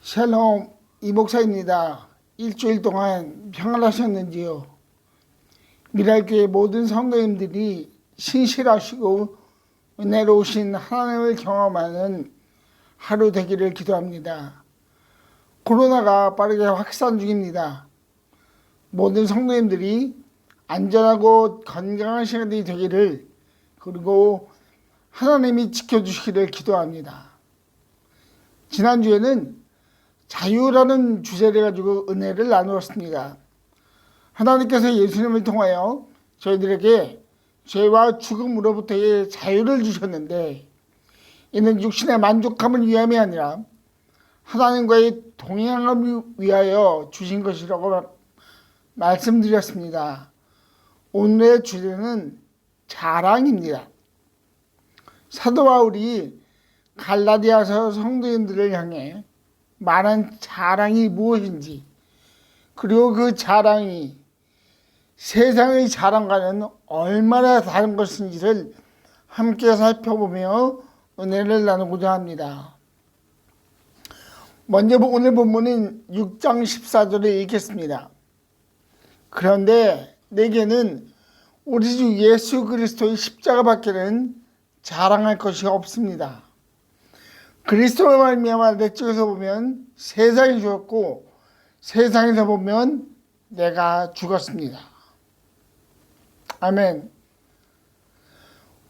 샬롬, 이 목사입니다. 일주일 동안 평안하셨는지요? 미랄교회 모든 성도님들이 신실하시고 은혜로우신 하나님을 경험하는 하루 되기를 기도합니다. 코로나가 빠르게 확산 중입니다. 모든 성도님들이 안전하고 건강한 시간이 되기를, 그리고 하나님이 지켜주시기를 기도합니다. 지난주에는 자유라는 주제를 가지고 은혜를 나누었습니다. 하나님께서 예수님을 통하여 저희들에게 죄와 죽음으로부터의 자유를 주셨는데, 이는 육신의 만족함을 위함이 아니라 하나님과의 동행함을 위하여 주신 것이라고 말씀드렸습니다. 오늘의 주제는 자랑입니다. 사도 바울이 갈라디아서 성도인들을 향해 말한 자랑이 무엇인지, 그리고 그 자랑이 세상의 자랑과는 얼마나 다른 것인지를 함께 살펴보며 은혜를 나누고자 합니다. 먼저 오늘 본문인 6장 14절을 읽겠습니다. 그런데 내게는 우리 주 예수 그리스도의 십자가 밖에는 자랑할 것이 없습니다. 그리스도로 말미암아 내 쪽에서 보면 세상이 죽었고, 세상에서 보면 내가 죽었습니다. 아멘.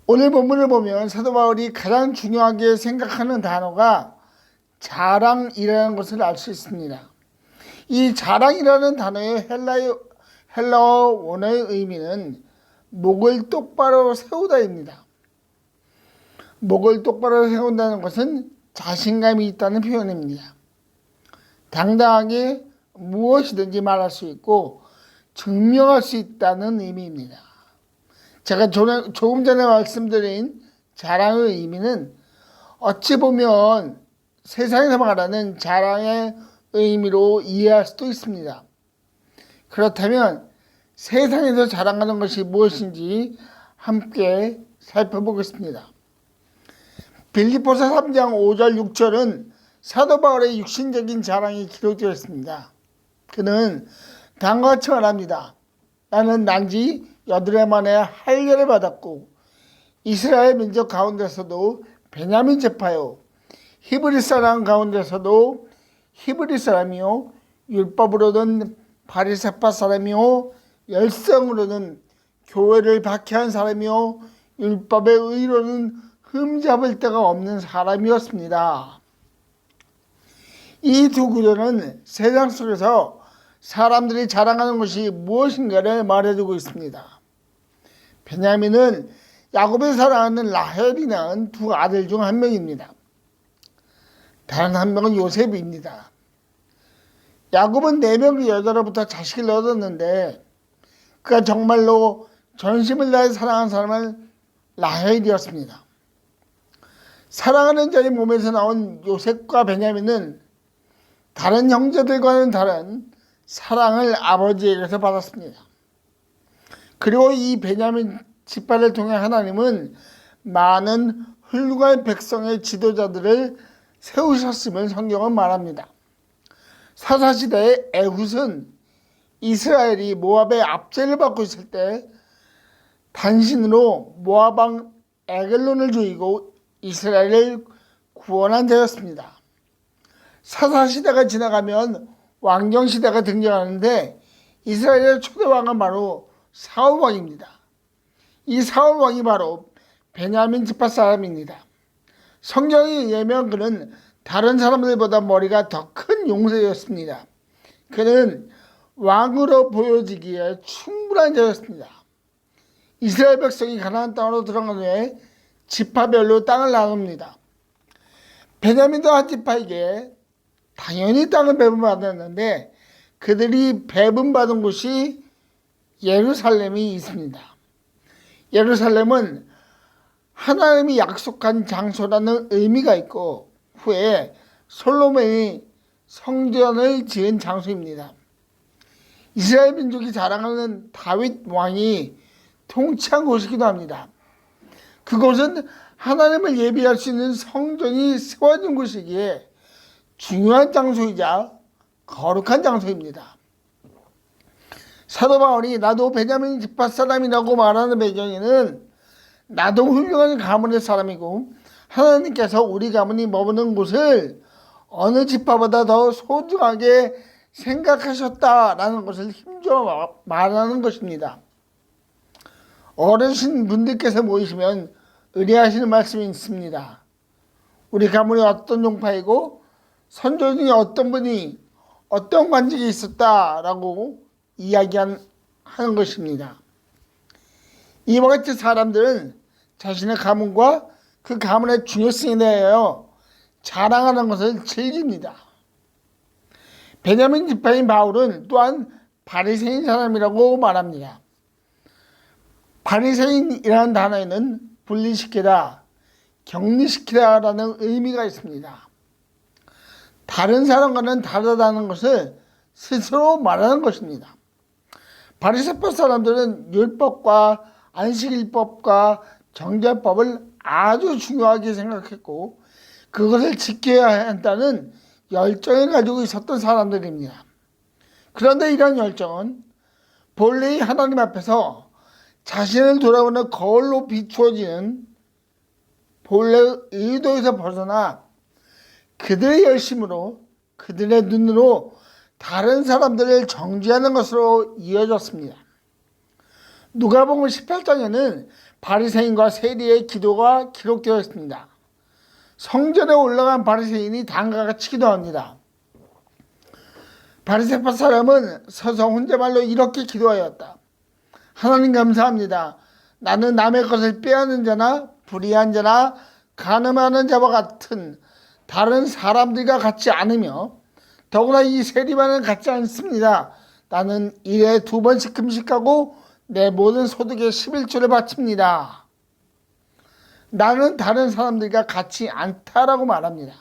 오늘 본문을 보면 사도 바울이 가장 중요하게 생각하는 단어가 자랑이라는 것을 알 수 있습니다. 이 자랑이라는 단어의 헬라어 원어의 의미는 목을 똑바로 세우다입니다. 목을 똑바로 세운다는 것은 자신감이 있다는 표현입니다. 당당하게 무엇이든지 말할 수 있고 증명할 수 있다는 의미입니다. 제가 조금 전에 말씀드린 자랑의 의미는 어찌 보면 세상에서 말하는 자랑의 의미로 이해할 수도 있습니다. 그렇다면 세상에서 자랑하는 것이 무엇인지 함께 살펴보겠습니다. 빌립보서 3장 5절 6절은 사도 바울의 육신적인 자랑이 기록되어 있습니다. 그는 다음과 같이 말합니다. 나는 난지 8해 만에 할례를 받았고, 이스라엘 민족 가운데서도 베냐민 지파요, 히브리 사람 가운데서도 히브리 사람이요, 율법으로는 바리새파 사람이요, 열성으로는 교회를 박해한 사람이요, 율법의 의로는 흠잡을 데가 없는 사람이었습니다. 이 두 구절은 세상 속에서 사람들이 자랑하는 것이 무엇인가를 말해주고 있습니다. 베냐민은 야곱이 사랑하는 라헬이 낳은 두 아들 중 한 명입니다. 다른 한 명은 요셉입니다. 야곱은 4명의 여자로부터 자식을 얻었는데, 그가 정말로 전심을 다해 사랑한 사람은 라헬이었습니다. 사랑하는 자의 몸에서 나온 요셉과 베냐민은 다른 형제들과는 다른 사랑을 아버지에게서 받았습니다. 그리고 이 베냐민 지파를 통해 하나님은 많은 훌륭한 백성의 지도자들을 세우셨음을 성경은 말합니다. 사사시대의 에훗은 이스라엘이 모압의 압제를 받고 있을 때 단신으로 모압 왕 에글론을 죽이고 이스라엘을 구원한 자였습니다. 사사시대가 지나가면 왕정시대가 등장하는데, 이스라엘의 초대왕은 바로 사울왕입니다. 이 사울왕이 바로 베냐민 지파 사람입니다. 성경에 의하면 그는 다른 사람들보다 머리가 더 큰 용사였습니다. 그는 왕으로 보여지기에 충분한 자였습니다. 이스라엘 백성이 가나안 땅으로 들어간 후에 지파별로 땅을 나눕니다. 베냐민도 한 지파에게 당연히 땅을 배분받았는데, 그들이 배분받은 곳이 예루살렘이 있습니다. 예루살렘은 하나님이 약속한 장소라는 의미가 있고, 후에 솔로몬이 성전을 지은 장소입니다. 이스라엘 민족이 자랑하는 다윗 왕이 통치한 곳이기도 합니다. 그곳은 하나님을 예비할 수 있는 성전이 세워진 곳이기에 중요한 장소이자 거룩한 장소입니다. 사도 바울이 나도 베냐민 지파 사람이라고 말하는 배경에는 나도 훌륭한 가문의 사람이고 하나님께서 우리 가문이 머무는 곳을 어느 지파보다 더 소중하게 생각하셨다라는 것을 힘줘서 말하는 것입니다. 어르신 분들께서 모이시면 의뢰하시는 말씀이 있습니다. 우리 가문이 어떤 종파이고 선조 중에 어떤 분이 어떤 관직이 있었다라고 이야기하는 것입니다. 이와 같이 사람들은 자신의 가문과 그 가문의 중요성에 대하여 자랑하는 것을 즐깁니다. 베냐민 지파인 바울은 또한 바리새인 사람이라고 말합니다. 바리새인이라는 단어에는 분리시키다, 격리시키다라는 의미가 있습니다. 다른 사람과는 다르다는 것을 스스로 말하는 것입니다. 바리새파 사람들은 율법과 안식일법과 정죄법을 아주 중요하게 생각했고 그것을 지켜야 한다는 열정을 가지고 있었던 사람들입니다. 그런데 이런 열정은 본래의 하나님 앞에서 자신을 돌아보는 거울로 비추어지는 본래의 의도에서 벗어나 그들의 열심으로 그들의 눈으로 다른 사람들을 정죄하는 것으로 이어졌습니다. 누가복음 18장에는 바리새인과 세리의 기도가 기록되어 있습니다. 성전에 올라간 바리새인이 다음과 같이 기도합니다. 바리새파 사람은 서서 혼자말로 이렇게 기도하였다. 하나님 감사합니다. 나는 남의 것을 빼앗는 자나 불의한 자나 간음하는 자와 같은 다른 사람들과 같지 않으며 더구나 이 세리와는 같지 않습니다. 나는 일에 2번씩 금식하고 내 모든 소득의 11조를 바칩니다. 나는 다른 사람들과 같지 않다라고 말합니다.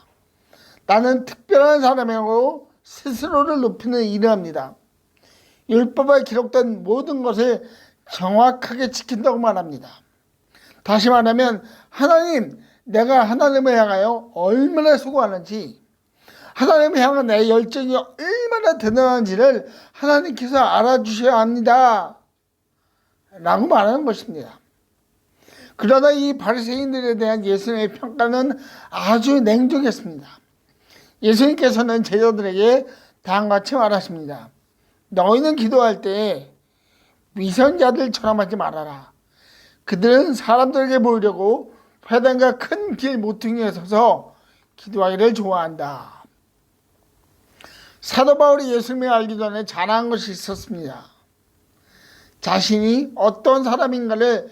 나는 특별한 사람이라고 스스로를 높이는 일을 합니다. 율법에 기록된 모든 것을 정확하게 지킨다고 말합니다. 다시 말하면 하나님, 내가 하나님을 향하여 얼마나 수고하는지 하나님을 향한 내 열정이 얼마나 대단한지를 하나님께서 알아주셔야 합니다. 라고 말하는 것입니다. 그러나 이 바리새인들에 대한 예수님의 평가는 아주 냉정했습니다. 예수님께서는 제자들에게 다음과 같이 말하십니다. 너희는 기도할 때 위선자들처럼 하지 말아라. 그들은 사람들에게 보이려고 회당과 큰 길 모퉁이에 서서 기도하기를 좋아한다. 사도 바울이 예수님을 알기 전에 자랑한 것이 있었습니다. 자신이 어떤 사람인가를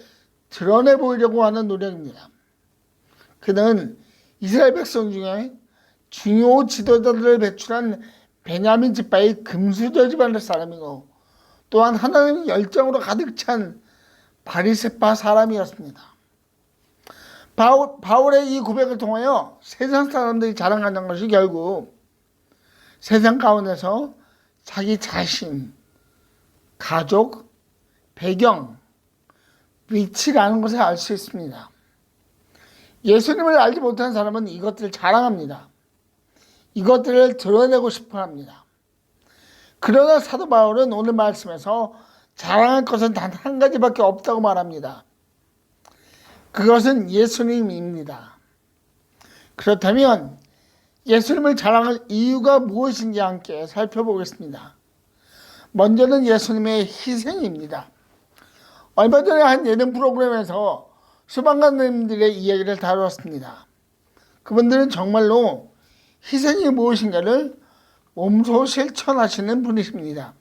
드러내 보이려고 하는 노력입니다. 그는 이스라엘 백성 중에 중요 지도자들을 배출한 베냐민 지파의 금수저 집안의 사람이고 또한 하나님의 열정으로 가득 찬 바리새파 사람이었습니다. 바울의 이 고백을 통하여 세상 사람들이 자랑하는 것이 결국 세상 가운데서 자기 자신, 가족, 배경, 위치라는 것을 알 수 있습니다. 예수님을 알지 못하는 사람은 이것들을 자랑합니다. 이것들을 드러내고 싶어 합니다. 그러나 사도 바울은 오늘 말씀에서 자랑할 것은 단 한 가지밖에 없다고 말합니다. 그것은 예수님입니다. 그렇다면 예수님을 자랑할 이유가 무엇인지 함께 살펴보겠습니다. 먼저는 예수님의 희생입니다. 얼마 전에 한 예능 프로그램에서 수방관님들의 이야기를 다루었습니다. 그분들은 정말로 희생이 무엇인가를 몸소 실천하시는 분이십니다.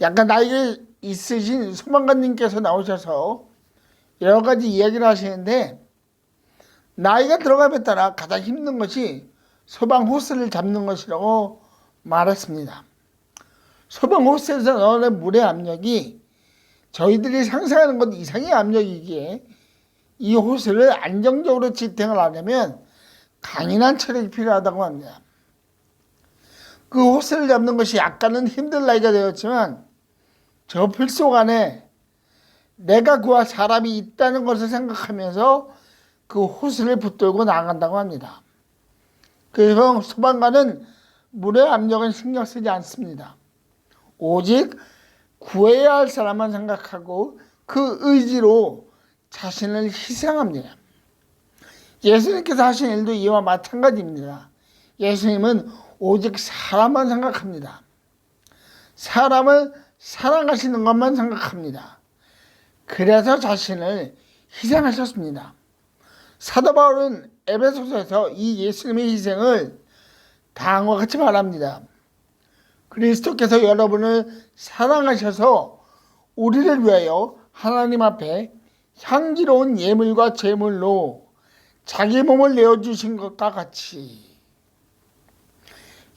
약간 나이가 있으신 소방관님께서 나오셔서 여러 가지 이야기를 하시는데 나이가 들어감에 따라 가장 힘든 것이 소방 호스를 잡는 것이라고 말했습니다. 소방 호스에서 나오는 물의 압력이 저희들이 상상하는 것 이상의 압력이기에 이 호스를 안정적으로 지탱을 하려면 강인한 체력이 필요하다고 합니다. 그 호스를 잡는 것이 약간은 힘들 나이가 되었지만 저 풀 속 안에 내가 구할 사람이 있다는 것을 생각하면서 그 호스를 붙들고 나간다고 합니다. 그래서 소방관은 물의 압력은 신경 쓰지 않습니다. 오직 구해야 할 사람만 생각하고 그 의지로 자신을 희생합니다. 예수님께서 하신 일도 이와 마찬가지입니다. 예수님은 오직 사람만 생각합니다. 사람을 사랑하시는 것만 생각합니다. 그래서 자신을 희생하셨습니다. 사도 바울은 에베소서에서 이 예수님의 희생을 다음과 같이 말합니다. 그리스도께서 여러분을 사랑하셔서 우리를 위하여 하나님 앞에 향기로운 예물과 제물로 자기 몸을 내어주신 것과 같이.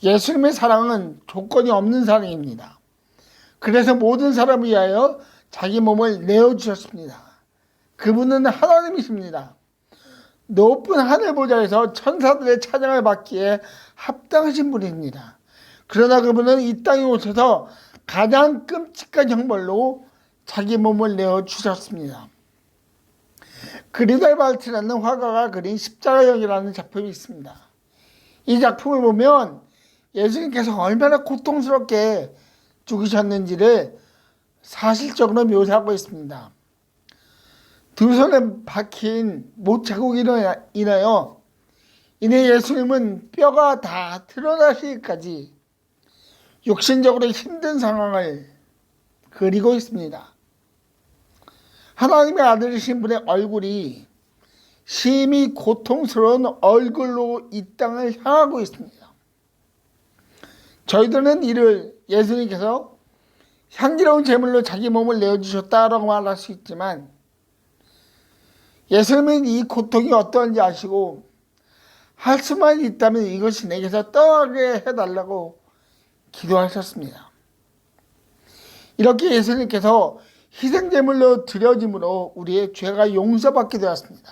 예수님의 사랑은 조건이 없는 사랑입니다. 그래서 모든 사람을 위하여 자기 몸을 내어주셨습니다. 그분은 하나님이십니다. 높은 하늘 보좌에서 천사들의 찬양을 받기에 합당하신 분입니다. 그러나 그분은 이 땅에 오셔서 가장 끔찍한 형벌로 자기 몸을 내어주셨습니다. 그리달발트라는 화가가 그린 십자가형이라는 작품이 있습니다. 이 작품을 보면 예수님께서 얼마나 고통스럽게 죽으셨는지를 사실적으로 묘사하고 있습니다. 두 손에 박힌 못자국으로 인하여 이내 예수님은 뼈가 다 드러나시기까지 육신적으로 힘든 상황을 그리고 있습니다. 하나님의 아들이신 분의 얼굴이 심히 고통스러운 얼굴로 이 땅을 향하고 있습니다. 저희들은 이를 예수님께서 향기로운 제물로 자기 몸을 내어주셨다라고 말할 수 있지만 예수님은 이 고통이 어떠한지 아시고 할 수만 있다면 이것이 내게서 떠나게 해달라고 기도하셨습니다. 이렇게 예수님께서 희생제물로 드려짐으로 우리의 죄가 용서받게 되었습니다.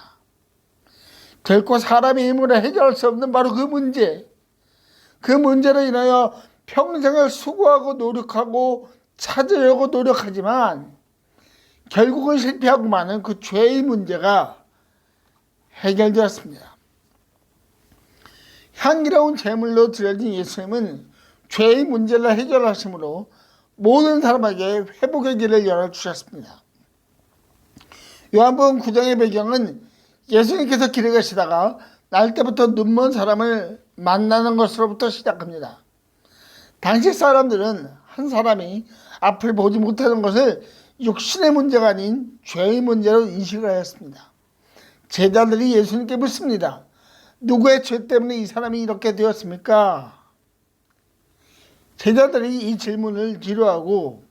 결코 사람의 힘으로 해결할 수 없는 바로 그 문제로 인하여 평생을 수고하고 노력하고 찾으려고 노력하지만 결국은 실패하고 마는 그 죄의 문제가 해결되었습니다. 향기로운 제물로 드려진 예수님은 죄의 문제를 해결하심으로 모든 사람에게 회복의 길을 열어주셨습니다. 요한복음 9장의 배경은 예수님께서 길에 가시다가 날 때부터 눈먼 사람을 만나는 것으로부터 시작합니다. 당시 사람들은 한 사람이 앞을 보지 못하는 것을 육신의 문제가 아닌 죄의 문제로 인식을 하였습니다. 제자들이 예수님께 묻습니다. 누구의 죄 때문에 이 사람이 이렇게 되었습니까? 제자들이 이 질문을 뒤로하고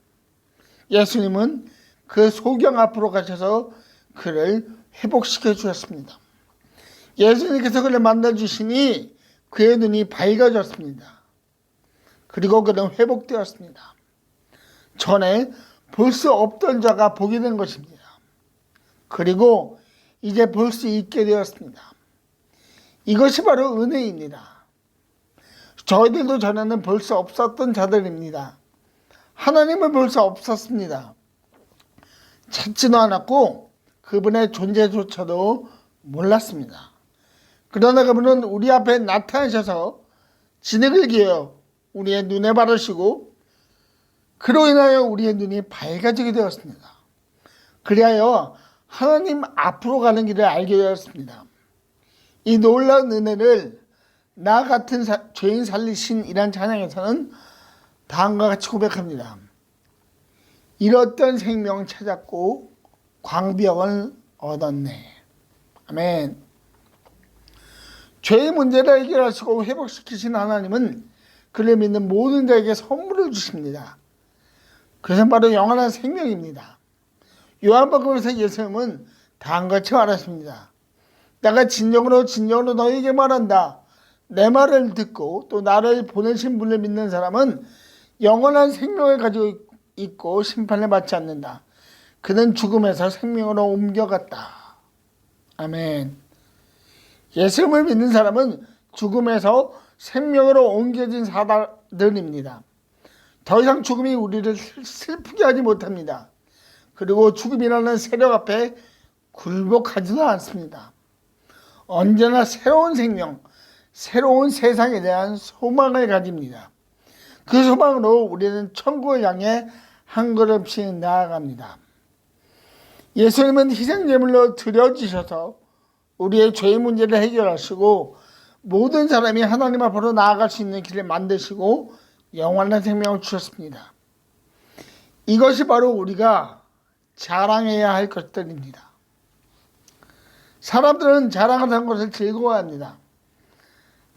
예수님은 그 소경 앞으로 가셔서 그를 회복시켜 주셨습니다. 예수님께서 그를 만나주시니 그의 눈이 밝아졌습니다. 그리고 그는 회복되었습니다. 전에 볼 수 없던 자가 보게 된 것입니다. 그리고 이제 볼 수 있게 되었습니다. 이것이 바로 은혜입니다. 저희들도 전에는 볼 수 없었던 자들입니다. 하나님을 볼 수 없었습니다. 찾지도 않았고 그분의 존재조차도 몰랐습니다. 그러나 그분은 우리 앞에 나타나셔서 진흙을 기어 우리의 눈에 바르시고 그로 인하여 우리의 눈이 밝아지게 되었습니다. 그리하여 하나님 앞으로 가는 길을 알게 되었습니다. 이 놀라운 은혜를 나 같은 죄인 살리신 이란 찬양에서는 다음과 같이 고백합니다. 잃었던 생명 찾았고 광병을 얻었네. 아멘. 죄의 문제를 해결하시고 회복시키신 하나님은 그를 믿는 모든 자에게 선물을 주십니다. 그것은 바로 영원한 생명입니다. 요한복음에서 예수님은 다음과 같이 말하십니다. 내가 진정으로 너희에게 말한다. 내 말을 듣고 또 나를 보내신 분을 믿는 사람은 영원한 생명을 가지고 있고 심판을 받지 않는다. 그는 죽음에서 생명으로 옮겨갔다. 아멘. 예수님을 믿는 사람은 죽음에서 생명으로 옮겨진 사람들입니다. 더 이상 죽음이 우리를 슬프게 하지 못합니다. 그리고 죽음이라는 세력 앞에 굴복하지도 않습니다. 언제나 새로운 생명, 새로운 세상에 대한 소망을 가집니다. 그 소망으로 우리는 천국을 향해 한 걸음씩 나아갑니다. 예수님은 희생제물로 드려지셔서 우리의 죄의 문제를 해결하시고 모든 사람이 하나님 앞으로 나아갈 수 있는 길을 만드시고 영원한 생명을 주셨습니다. 이것이 바로 우리가 자랑해야 할 것들입니다. 사람들은 자랑을 하는 것을 즐거워합니다.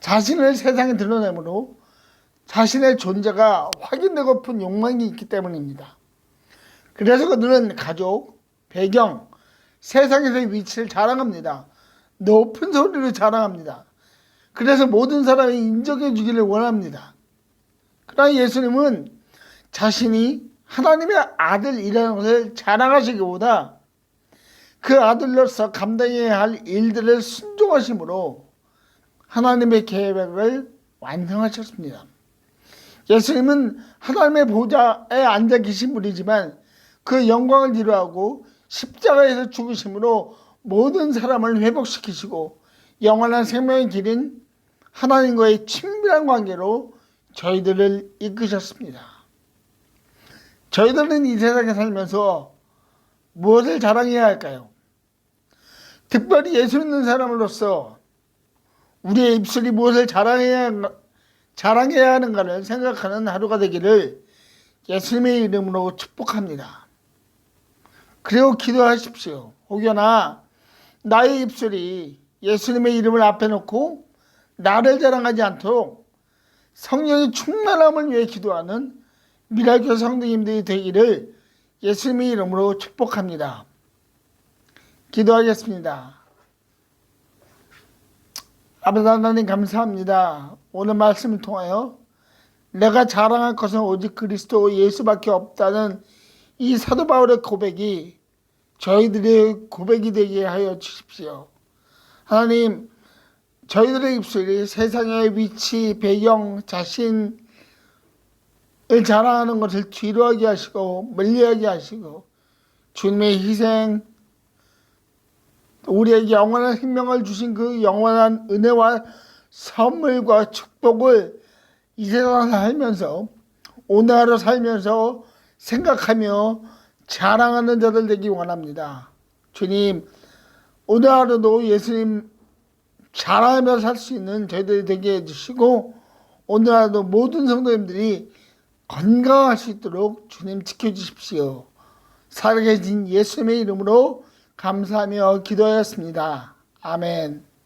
자신을 세상에 드러내므로 자신의 존재가 확인되고픈 욕망이 있기 때문입니다. 그래서 그들은 가족, 배경, 세상에서의 위치를 자랑합니다. 높은 소리로 자랑합니다. 그래서 모든 사람이 인정해 주기를 원합니다. 그러나 예수님은 자신이 하나님의 아들이라는 것을 자랑하시기보다 그 아들로서 감당해야 할 일들을 순종하심으로 하나님의 계획을 완성하셨습니다. 예수님은 하나님의 보좌에 앉아 계신 분이지만 그 영광을 이루하고 십자가에서 죽으심으로 모든 사람을 회복시키시고 영원한 생명의 길인 하나님과의 친밀한 관계로 저희들을 이끄셨습니다. 저희들은 이 세상에 살면서 무엇을 자랑해야 할까요? 특별히 예수 믿는 사람으로서 우리의 입술이 무엇을 자랑해야 하는가를 생각하는 하루가 되기를 예수님의 이름으로 축복합니다. 그리고 기도하십시오. 혹여나 나의 입술이 예수님의 이름을 앞에 놓고 나를 자랑하지 않도록 성령의 충만함을 위해 기도하는 미랄교회 성도님들이 되기를 예수님의 이름으로 축복합니다. 기도하겠습니다. 아버지 하나님 감사합니다. 오늘 말씀을 통하여 내가 자랑할 것은 오직 그리스도 예수밖에 없다는 이 사도 바울의 고백이 저희들의 고백이 되게 하여 주십시오. 하나님, 저희들의 입술이 세상의 위치, 배경, 자신을 자랑하는 것을 뒤로하게 하시고 멀리하게 하시고 주님의 희생, 우리에게 영원한 생명을 주신 그 영원한 은혜와 선물과 축복을 이 세상에 살면서 오늘 하루 살면서 생각하며 자랑하는 자들 되기 원합니다. 주님, 오늘 하루도 예수님 자랑하며 살 수 있는 저희들이 되게 해주시고 오늘 하루도 모든 성도님들이 건강할 수 있도록 주님 지켜주십시오. 살아계신 예수님의 이름으로 감사하며 기도하였습니다. 아멘.